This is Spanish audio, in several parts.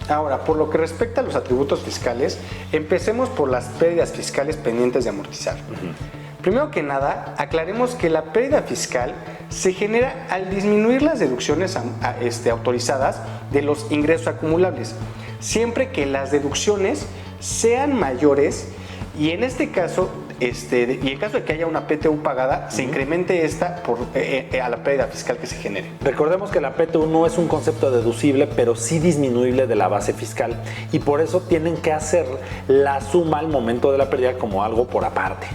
Ahora, por lo que respecta a los atributos fiscales, empecemos por las pérdidas fiscales pendientes de amortizar. Primero que nada, aclaremos que la pérdida fiscal se genera al disminuir las deducciones autorizadas de los ingresos acumulables, siempre que las deducciones sean mayores y en este caso, y en caso de que haya una PTU pagada, se incremente esta a la pérdida fiscal que se genere. Recordemos que la PTU no es un concepto deducible, pero sí disminuible de la base fiscal y por eso tienen que hacer la suma al momento de la pérdida como algo por aparte.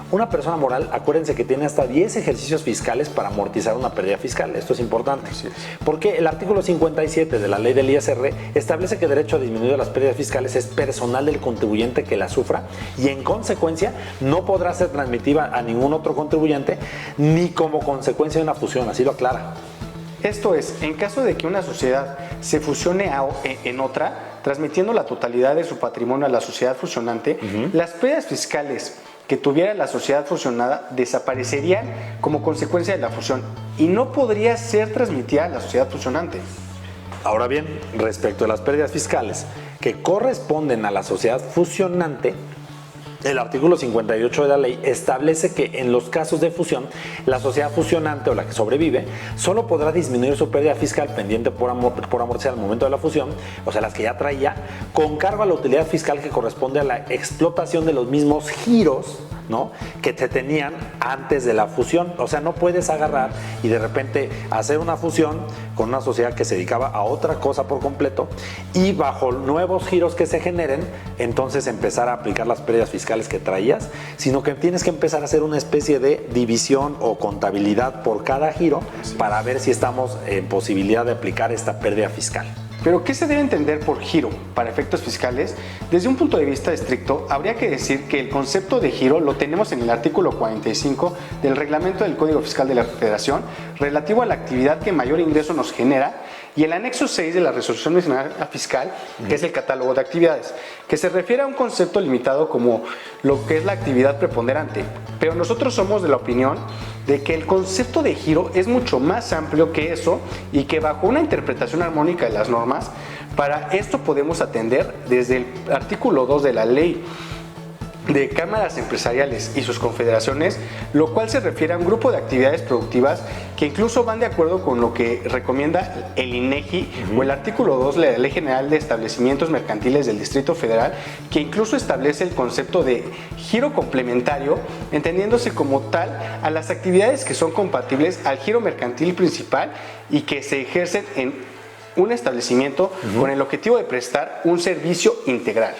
Una persona moral, acuérdense que tiene hasta 10 ejercicios fiscales para amortizar una pérdida fiscal. Esto es importante. Sí. Porque el artículo 57 de la ley del ISR establece que el derecho a disminuir las pérdidas fiscales es personal del contribuyente que la sufra y en consecuencia no podrá ser transmitida a ningún otro contribuyente ni como consecuencia de una fusión. Así lo aclara. Esto es, en caso de que una sociedad se fusione en otra, transmitiendo la totalidad de su patrimonio a la sociedad fusionante, las pérdidas fiscales que tuviera la sociedad fusionada desaparecerían como consecuencia de la fusión y no podría ser transmitida a la sociedad fusionante. Ahora bien, respecto a las pérdidas fiscales que corresponden a la sociedad fusionante, el artículo 58 de la ley establece que en los casos de fusión, la sociedad fusionante o la que sobrevive solo podrá disminuir su pérdida fiscal pendiente por amortizar al momento de la fusión, o sea, las que ya traía, con cargo a la utilidad fiscal que corresponde a la explotación de los mismos giros, ¿no?, que te tenían antes de la fusión. O sea, no puedes agarrar y de repente hacer una fusión con una sociedad que se dedicaba a otra cosa por completo y bajo nuevos giros que se generen, entonces empezar a aplicar las pérdidas fiscales que traías, sino que tienes que empezar a hacer una especie de división o contabilidad por cada giro para ver si estamos en posibilidad de aplicar esta pérdida fiscal. Pero, ¿qué se debe entender por giro para efectos fiscales? Desde un punto de vista estricto, habría que decir que el concepto de giro lo tenemos en el artículo 45 del Reglamento del Código Fiscal de la Federación, relativo a la actividad que mayor ingreso nos genera, y el anexo 6 de la Resolución Nacional Fiscal, que es el catálogo de actividades, que se refiere a un concepto limitado como lo que es la actividad preponderante. Pero nosotros somos de la opinión de que el concepto de giro es mucho más amplio que eso y que bajo una interpretación armónica de las normas, para esto podemos atender desde el artículo 2 de la Ley de Cámaras Empresariales y sus confederaciones, lo cual se refiere a un grupo de actividades productivas que incluso van de acuerdo con lo que recomienda el INEGI o el artículo 2 de la Ley General de Establecimientos Mercantiles del Distrito Federal, que incluso establece el concepto de giro complementario, entendiéndose como tal a las actividades que son compatibles al giro mercantil principal y que se ejercen en un establecimiento con el objetivo de prestar un servicio integral.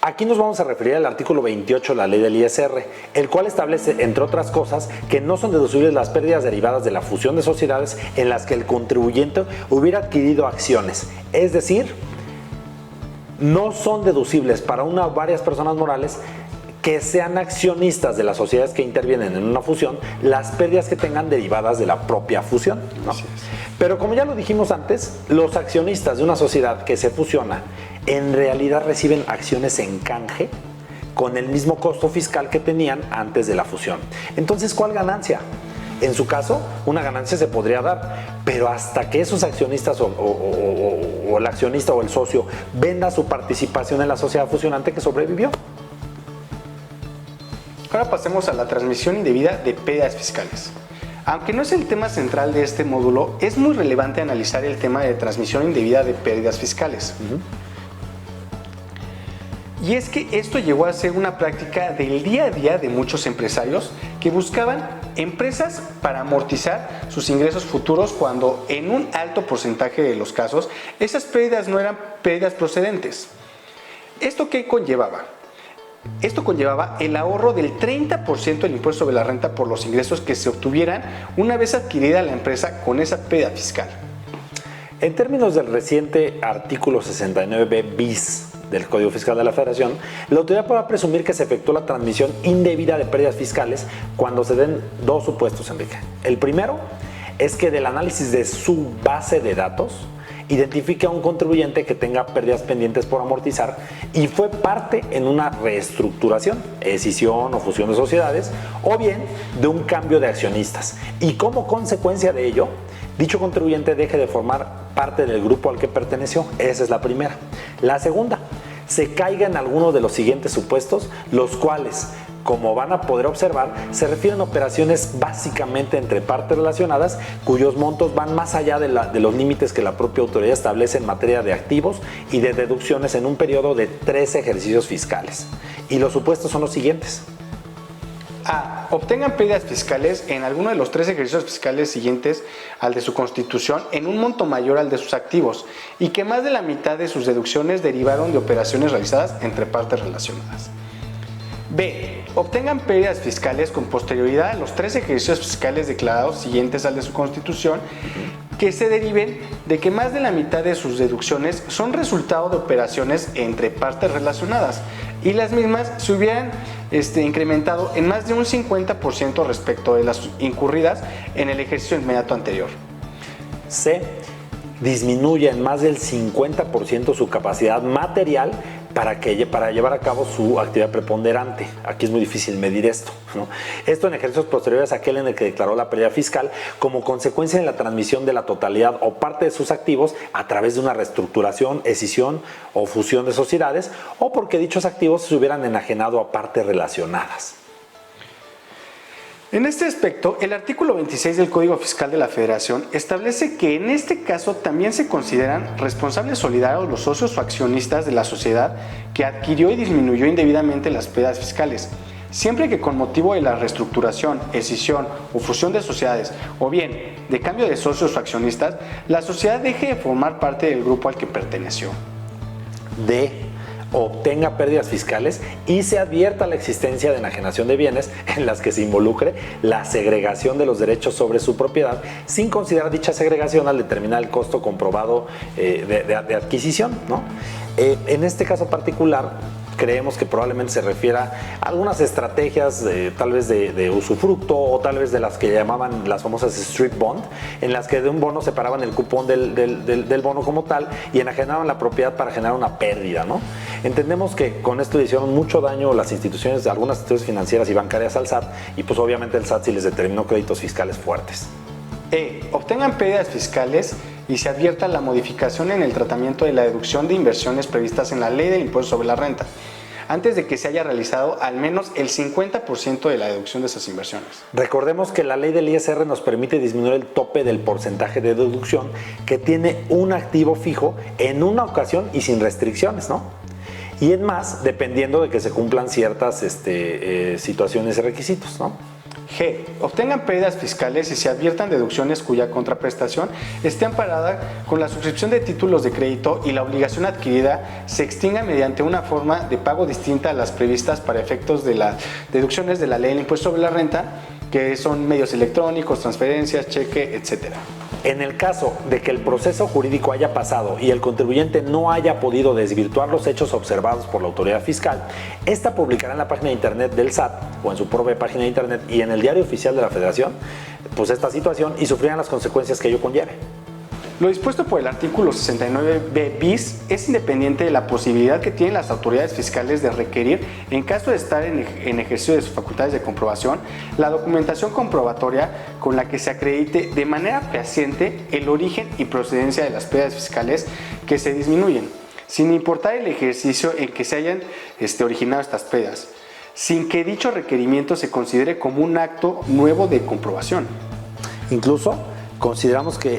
Aquí nos vamos a referir al artículo 28 de la ley del ISR, el cual establece, entre otras cosas, que no son deducibles las pérdidas derivadas de la fusión de sociedades en las que el contribuyente hubiera adquirido acciones. Es decir, no son deducibles para una o varias personas morales que sean accionistas de las sociedades que intervienen en una fusión, las pérdidas que tengan derivadas de la propia fusión, ¿no? Pero como ya lo dijimos antes, los accionistas de una sociedad que se fusiona en realidad reciben acciones en canje con el mismo costo fiscal que tenían antes de la fusión. Entonces, ¿cuál ganancia? En su caso, una ganancia se podría dar, pero hasta que esos accionistas o el accionista o el socio venda su participación en la sociedad fusionante que sobrevivió. Ahora pasemos a la transmisión indebida de pérdidas fiscales. Aunque no es el tema central de este módulo, es muy relevante analizar el tema de transmisión indebida de pérdidas fiscales. Y es que esto llegó a ser una práctica del día a día de muchos empresarios que buscaban empresas para amortizar sus ingresos futuros cuando en un alto porcentaje de los casos esas pérdidas no eran pérdidas procedentes. ¿Esto qué conllevaba? Esto conllevaba el ahorro del 30% del impuesto sobre la renta por los ingresos que se obtuvieran una vez adquirida la empresa con esa pérdida fiscal. En términos del reciente artículo 69b bis del Código Fiscal de la Federación, la autoridad podrá presumir que se efectuó la transmisión indebida de pérdidas fiscales cuando se den dos supuestos, Enrique. El primero es que del análisis de su base de datos identifique a un contribuyente que tenga pérdidas pendientes por amortizar y fue parte en una reestructuración, escisión o fusión de sociedades, o bien de un cambio de accionistas. Y como consecuencia de ello, dicho contribuyente deje de formar parte del grupo al que perteneció. Esa es la primera. La segunda, se caiga en alguno de los siguientes supuestos, los cuales, como van a poder observar, se refieren a operaciones básicamente entre partes relacionadas cuyos montos van más allá de los límites que la propia autoridad establece en materia de activos y de deducciones en un periodo de 3 ejercicios fiscales. Y los supuestos son los siguientes. A. Obtengan pérdidas fiscales en alguno de los 3 ejercicios fiscales siguientes al de su constitución en un monto mayor al de sus activos y que más de la mitad de sus deducciones derivaron de operaciones realizadas entre partes relacionadas. B. Obtengan pérdidas fiscales con posterioridad a los 3 ejercicios fiscales declarados siguientes al de su constitución que se deriven de que más de la mitad de sus deducciones son resultado de operaciones entre partes relacionadas y las mismas se hubieran incrementado en más de un 50% respecto de las incurridas en el ejercicio inmediato anterior. C. Disminuye en más del 50% su capacidad material para llevar a cabo su actividad preponderante. Aquí es muy difícil medir esto, ¿no? Esto en ejercicios posteriores a aquel en el que declaró la pérdida fiscal como consecuencia de la transmisión de la totalidad o parte de sus activos a través de una reestructuración, escisión o fusión de sociedades o porque dichos activos se hubieran enajenado a partes relacionadas. En este aspecto, el artículo 26 del Código Fiscal de la Federación establece que en este caso también se consideran responsables solidarios los socios o accionistas de la sociedad que adquirió y disminuyó indebidamente las pérdidas fiscales, siempre que con motivo de la reestructuración, escisión o fusión de sociedades o bien de cambio de socios o accionistas, la sociedad deje de formar parte del grupo al que perteneció. D. Obtenga pérdidas fiscales y se advierta la existencia de enajenación de bienes en las que se involucre la segregación de los derechos sobre su propiedad sin considerar dicha segregación al determinar el costo comprobado de adquisición, ¿no? En este caso particular, creemos que probablemente se refiera a algunas estrategias tal vez de usufructo o tal vez de las que llamaban las famosas street bond, en las que de un bono separaban el cupón del bono como tal y enajenaban la propiedad para generar una pérdida, ¿no? Entendemos que con esto le hicieron mucho daño las instituciones, algunas instituciones financieras y bancarias al SAT y pues obviamente el SAT sí les determinó créditos fiscales fuertes. Obtengan pérdidas fiscales y se advierta la modificación en el tratamiento de la deducción de inversiones previstas en la Ley del Impuesto sobre la Renta, antes de que se haya realizado al menos el 50% de la deducción de esas inversiones. Recordemos que la ley del ISR nos permite disminuir el tope del porcentaje de deducción que tiene un activo fijo en una ocasión y sin restricciones, ¿no? Y en más, dependiendo de que se cumplan ciertas situaciones y requisitos, ¿no? G. Obtengan pérdidas fiscales y se adviertan deducciones cuya contraprestación esté amparada con la suscripción de títulos de crédito y la obligación adquirida se extinga mediante una forma de pago distinta a las previstas para efectos de las deducciones de la Ley del Impuesto sobre la Renta, que son medios electrónicos, transferencias, cheque, etc. En el caso de que el proceso jurídico haya pasado y el contribuyente no haya podido desvirtuar los hechos observados por la autoridad fiscal, esta publicará en la página de internet del SAT o en su propia página de internet y en el Diario Oficial de la Federación, pues esta situación y sufrirán las consecuencias que ello conlleve. Lo dispuesto por el artículo 69b bis es independiente de la posibilidad que tienen las autoridades fiscales de requerir, en caso de estar en ejercicio de sus facultades de comprobación, la documentación comprobatoria con la que se acredite de manera fehaciente el origen y procedencia de las pérdidas fiscales que se disminuyen, sin importar el ejercicio en que se hayan originado estas pérdidas, sin que dicho requerimiento se considere como un acto nuevo de comprobación. Incluso, consideramos que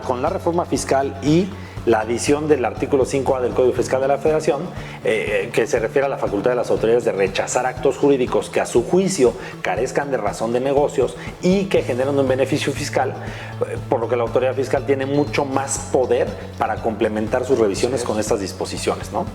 con la reforma fiscal y la adición del artículo 5A del Código Fiscal de la Federación, que se refiere a la facultad de las autoridades de rechazar actos jurídicos que a su juicio carezcan de razón de negocios y que generen un beneficio fiscal, por lo que la autoridad fiscal tiene mucho más poder para complementar sus revisiones con estas disposiciones, ¿no?